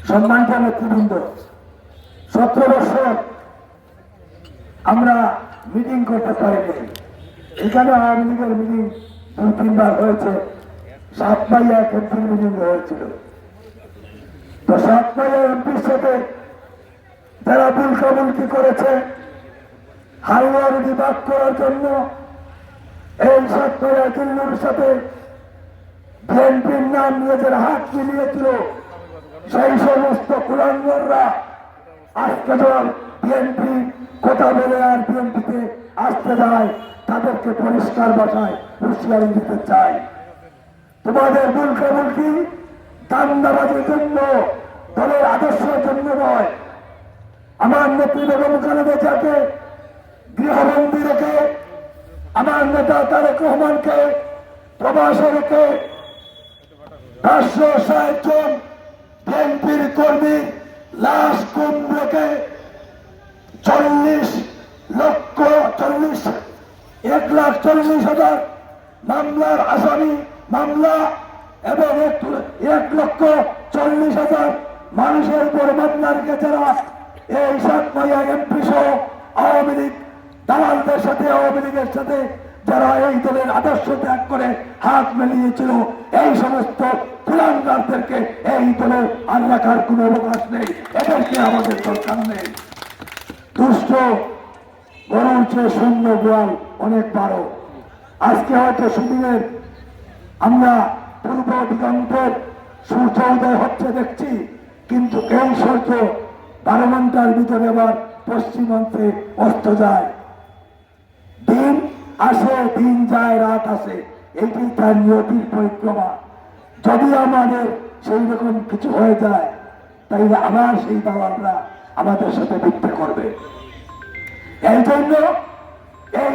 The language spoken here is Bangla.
সম্মানিত নেতৃবৃন্দ, 17 বছর আমরা মিটিং করতে পারিনি। এখানে আওয়ামী লীগের মিটিং 2-3 বার হয়েছে। সাতমাইয়া এমপির মিটিং হয়েছিল। তো সাতমাইয়া এমপির সাথে যারা বুলকাবুলকি করেছে হালুয়ার বিভাগ করার জন্য, এই সাতমাইয়া দিল্লুর সাথে বিএনপির নাম নিয়ে যারা হাত মিলিয়েছিল, সেই সমস্ত কুলাঙ্গররা আজকে যখন বিএনপি কথা বলে আর বিএনপিতে আসতে যায়, তাদেরকে পরিষ্কার ভাষায় হুঁশিয়ারি দিতে চাই। তোমাদের বুলকাবুলকি দান্দাবাজির জন্য, দলের আদর্শের জন্য নয়। আমার নেত্রী বেগম খালেদা জিয়াকে গৃহবন্দী রেখে, আমার নেতা তারেক রহমানকে প্রবাসে রেখে 560 জন বিএনপির কর্মী লাশ গুম রেখে 1,40,000 মামলার আসামি মামলা এবং 1,40,000 মানুষের উপর মামলা রেখেছেরা এই সাতমাইয়া এমপি সহ আওয়ামী লীগ দালালদের সাথে, আওয়ামী লীগের সাথে যারা এই দলের আদর্শ ত্যাগ করে হাত মিলিয়েছিল, এই সমস্ত কুলাঙ্গারদেরকে এই দলে আর রাখার কোন অবকাশ নেই। এদেরকে আমাদের দরকার নেই। দুষ্ট গরুর চেয়ে শূন্য গোয়াল অনেক বড়। আজকে হয়তো সুদিনের আমরা পূর্ব দিগন্তের সূর্য উদয় হচ্ছে দেখছি, কিন্তু এই সূর্য 12 ঘন্টার ভিতরে আবার পশ্চিমান্তে অস্ত যায়। দিন আসে, দিন যায়, রাত আসে, এটি তার নিয়তির পরিক্রমা। যদি আমাদের সেই রকম কিছু হয়ে যায়, তাইলে আবার সেই দালালরা আমাদের সাথে মিথ্যে করবে। এই জন্য এই